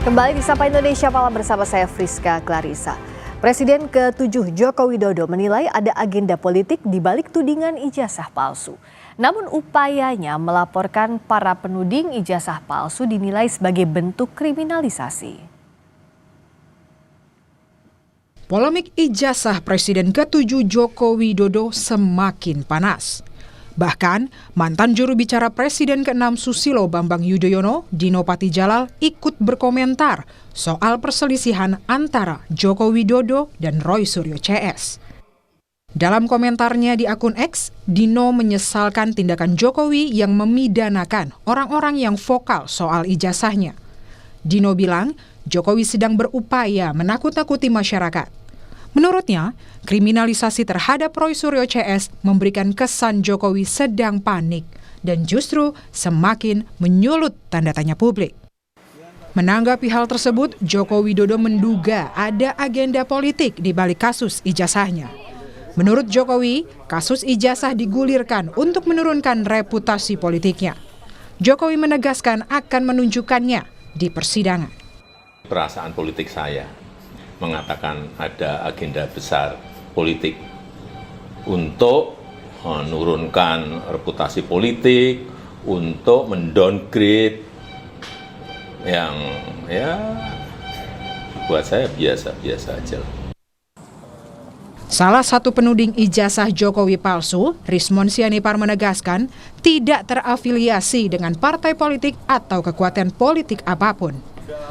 Kembali di Sapa Indonesia Malam bersama saya Friska Clarissa. Presiden ke-7 Joko Widodo menilai ada agenda politik di balik tudingan ijazah palsu. Namun upayanya melaporkan para penuding ijazah palsu dinilai sebagai bentuk kriminalisasi. Polemik ijazah Presiden ke-7 Joko Widodo semakin panas. Bahkan, mantan juru bicara Presiden ke-6 Susilo Bambang Yudhoyono, Dino Patijalal, ikut berkomentar soal perselisihan antara Joko Widodo dan Roy Suryo CS. Dalam komentarnya di akun X, Dino menyesalkan tindakan Jokowi yang memidanakan orang-orang yang vokal soal ijazahnya. Dino bilang, Jokowi sedang berupaya menakut-nakuti masyarakat. Menurutnya, kriminalisasi terhadap Roy Suryo CS memberikan kesan Jokowi sedang panik dan justru semakin menyulut tanda tanya publik. Menanggapi hal tersebut, Joko Widodo menduga ada agenda politik di balik kasus ijazahnya. Menurut Jokowi, kasus ijazah digulirkan untuk menurunkan reputasi politiknya. Jokowi menegaskan akan menunjukkannya di persidangan. Perasaan politik saya mengatakan ada agenda besar politik untuk menurunkan reputasi politik, untuk mendowngrade yang buat saya biasa-biasa aja. Salah satu penuding ijazah Jokowi palsu, Rismon Sianipar menegaskan tidak terafiliasi dengan partai politik atau kekuatan politik apapun.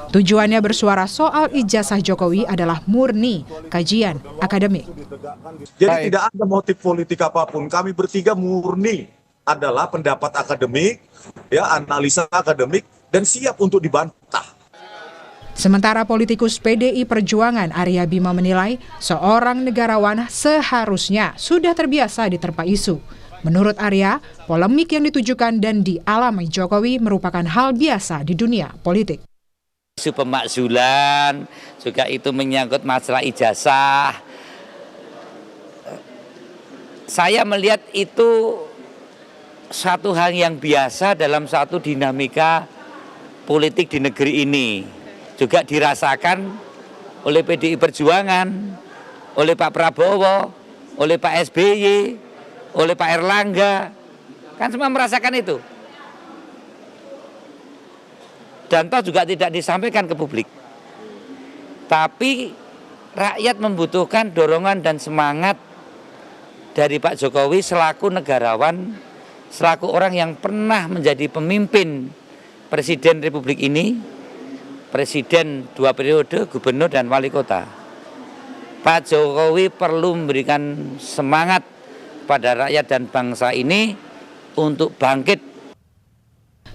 Tujuannya bersuara soal ijazah Jokowi adalah murni kajian akademik. Jadi tidak ada motif politik apapun. Kami bertiga murni adalah pendapat akademik, analisa akademik, dan siap untuk dibantah. Sementara politikus PDI Perjuangan Arya Bima menilai seorang negarawan seharusnya sudah terbiasa diterpa isu. Menurut Arya, polemik yang ditujukan dan dialami Jokowi merupakan hal biasa di dunia politik. Isu pemakzulan, juga itu menyangkut masalah ijazah. Saya melihat itu satu hal yang biasa dalam satu dinamika politik di negeri ini. Juga dirasakan oleh PDI Perjuangan, oleh Pak Prabowo, oleh Pak SBY, oleh Pak Erlangga. Kan semua merasakan itu. Dan toh juga tidak disampaikan ke publik. Tapi rakyat membutuhkan dorongan dan semangat dari Pak Jokowi selaku negarawan, selaku orang yang pernah menjadi pemimpin Presiden Republik ini, Presiden 2 periode, Gubernur dan Wali Kota. Pak Jokowi perlu memberikan semangat pada rakyat dan bangsa ini untuk bangkit.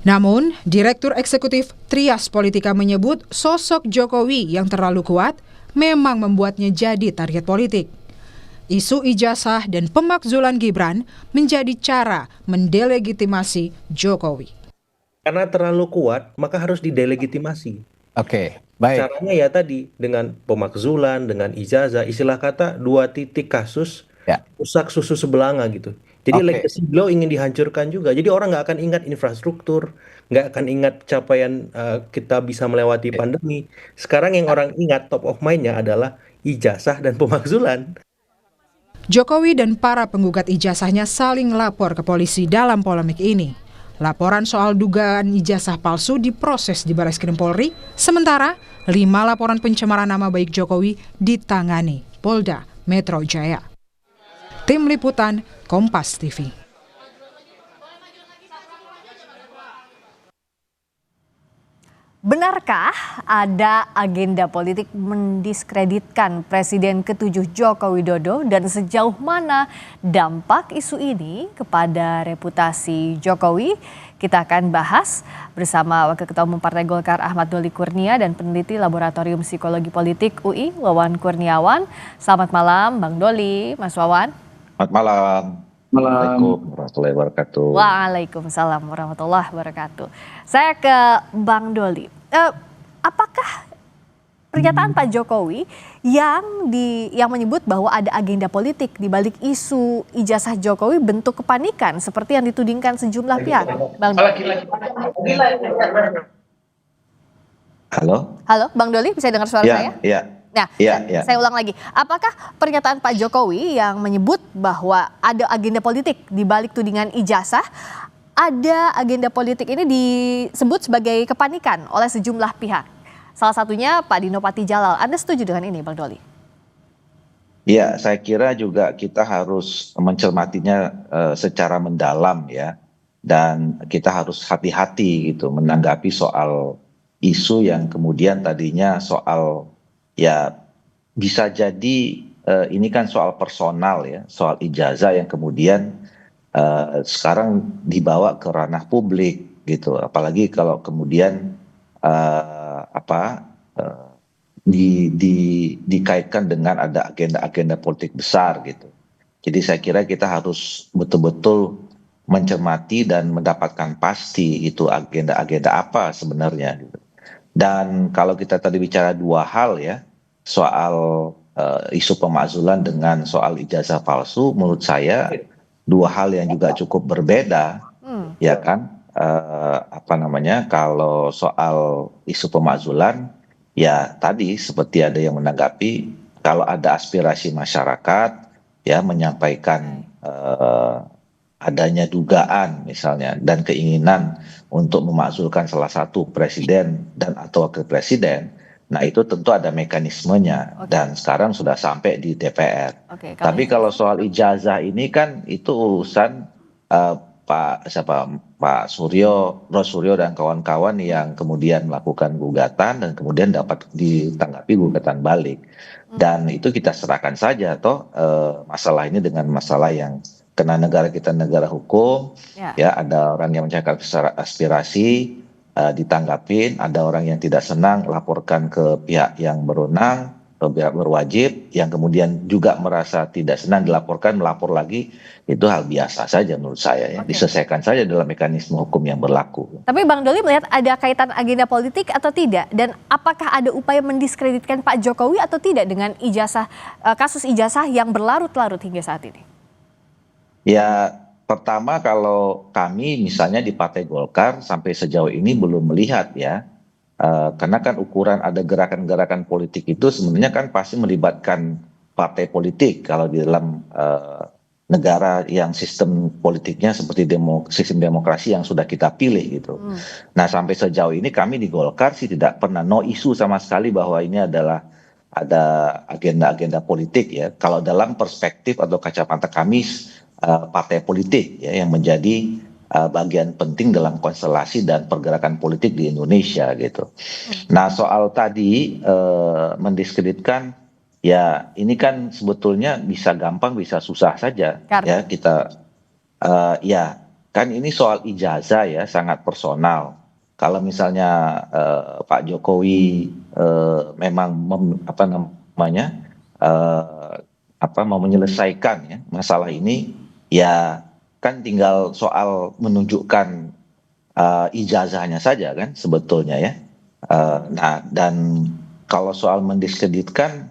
Namun, Direktur Eksekutif Trias Politika menyebut sosok Jokowi yang terlalu kuat memang membuatnya jadi target politik. Isu ijazah dan pemakzulan Gibran menjadi cara mendelegitimasi Jokowi. Karena terlalu kuat, maka harus didelegitimasi. Oke, baik. Caranya ya tadi, dengan pemakzulan, dengan ijazah, istilah kata 2 titik kasus, rusak susu sebelanga gitu. Jadi legacy beliau ingin dihancurkan juga. Jadi orang nggak akan ingat infrastruktur, nggak akan ingat capaian kita bisa melewati pandemi. Sekarang yang orang ingat top of mind-nya adalah ijazah dan pemakzulan. Jokowi dan para penggugat ijazahnya saling lapor ke polisi dalam polemik ini. Laporan soal dugaan ijazah palsu diproses di Barreskrim Polri, sementara 5 laporan pencemaran nama baik Jokowi ditangani Polda Metro Jaya. Tim Liputan Kompas TV. Benarkah ada agenda politik mendiskreditkan Presiden ke-7 Joko Widodo dan sejauh mana dampak isu ini kepada reputasi Jokowi? Kita akan bahas bersama Wakil Ketua Umum Partai Golkar Ahmad Doli Kurnia dan peneliti Laboratorium Psikologi Politik UI Wawan Kurniawan. Selamat malam Bang Doli, Mas Wawan. Selamat malam. Assalamualaikum warahmatullahi wabarakatuh. Waalaikumsalam warahmatullahi wabarakatuh. Saya ke Bang Doli. Apakah pernyataan Pak Jokowi yang menyebut bahwa ada agenda politik di balik isu ijazah Jokowi bentuk kepanikan seperti yang ditudingkan sejumlah pihak, Bang Doli? Halo? Halo, Bang Doli, bisa dengar suara saya? Iya. Nah, Iya. saya ulang lagi. Apakah pernyataan Pak Jokowi yang menyebut bahwa ada agenda politik di balik tudingan ijazah, ada agenda politik ini disebut sebagai kepanikan oleh sejumlah pihak? Salah satunya Pak Dino Patijalal. Anda setuju dengan ini, Bang Doli? Ya, saya kira juga kita harus mencermatinya secara mendalam ya. Dan kita harus hati-hati gitu menanggapi soal isu yang kemudian tadinya soal ya bisa jadi ini kan soal personal ya, soal ijazah yang kemudian sekarang dibawa ke ranah publik gitu. Apalagi kalau kemudian dikaitkan dengan ada agenda-agenda politik besar gitu. Jadi saya kira kita harus betul-betul mencermati dan mendapatkan pasti itu agenda-agenda apa sebenarnya gitu. Dan kalau kita tadi bicara dua hal ya, soal isu pemakzulan dengan soal ijazah palsu, menurut saya dua hal yang juga cukup berbeda, ya kan? Kalau soal isu pemakzulan, ya tadi seperti ada yang menanggapi kalau ada aspirasi masyarakat, ya menyampaikan adanya dugaan misalnya dan keinginan untuk memakzulkan salah satu presiden dan atau wakil presiden, nah itu tentu ada mekanismenya dan sekarang sudah sampai di DPR. Tapi kalau soal ijazah ini kan itu urusan Pak Suryo dan kawan-kawan yang kemudian melakukan gugatan dan kemudian dapat ditanggapi gugatan balik. Dan itu kita serahkan saja masalah ini dengan masalah yang karena negara kita negara hukum, ya ada orang yang menyampaikan aspirasi ditanggapin, ada orang yang tidak senang laporkan ke pihak yang berwenang, ke pihak berwajib, yang kemudian juga merasa tidak senang dilaporkan, melapor lagi, itu hal biasa saja menurut saya ya, diselesaikan saja dalam mekanisme hukum yang berlaku. Tapi Bang Doli melihat ada kaitan agenda politik atau tidak, dan apakah ada upaya mendiskreditkan Pak Jokowi atau tidak dengan kasus ijazah yang berlarut-larut hingga saat ini? Ya, pertama kalau kami misalnya di Partai Golkar sampai sejauh ini belum melihat ya, karena kan ukuran ada gerakan-gerakan politik itu sebenarnya kan pasti melibatkan partai politik kalau di dalam negara yang sistem politiknya seperti sistem demokrasi yang sudah kita pilih gitu. Nah sampai sejauh ini kami di Golkar sih tidak pernah no isu sama sekali bahwa ini adalah ada agenda-agenda politik ya. Kalau dalam perspektif atau kacamata kami partai politik ya yang menjadi bagian penting dalam konstelasi dan pergerakan politik di Indonesia gitu. Nah soal tadi mendiskreditkan ya ini kan sebetulnya bisa gampang bisa susah saja ya kita ya kan ini soal ijazah ya sangat personal. Kalau misalnya Pak Jokowi memang mau menyelesaikan ya masalah ini ya kan tinggal soal menunjukkan ijazahnya saja kan sebetulnya ya. Nah dan kalau soal mendiskreditkan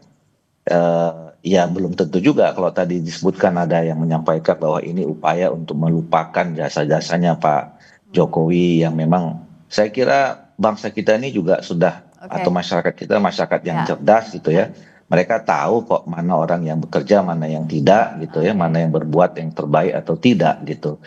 ya belum tentu juga kalau tadi disebutkan ada yang menyampaikan bahwa ini upaya untuk melupakan jasa-jasanya Pak Jokowi yang memang saya kira bangsa kita ini juga sudah atau masyarakat kita masyarakat yang cerdas gitu ya. Mereka tahu kok mana orang yang bekerja, mana yang tidak gitu ya, mana yang berbuat yang terbaik atau tidak gitu.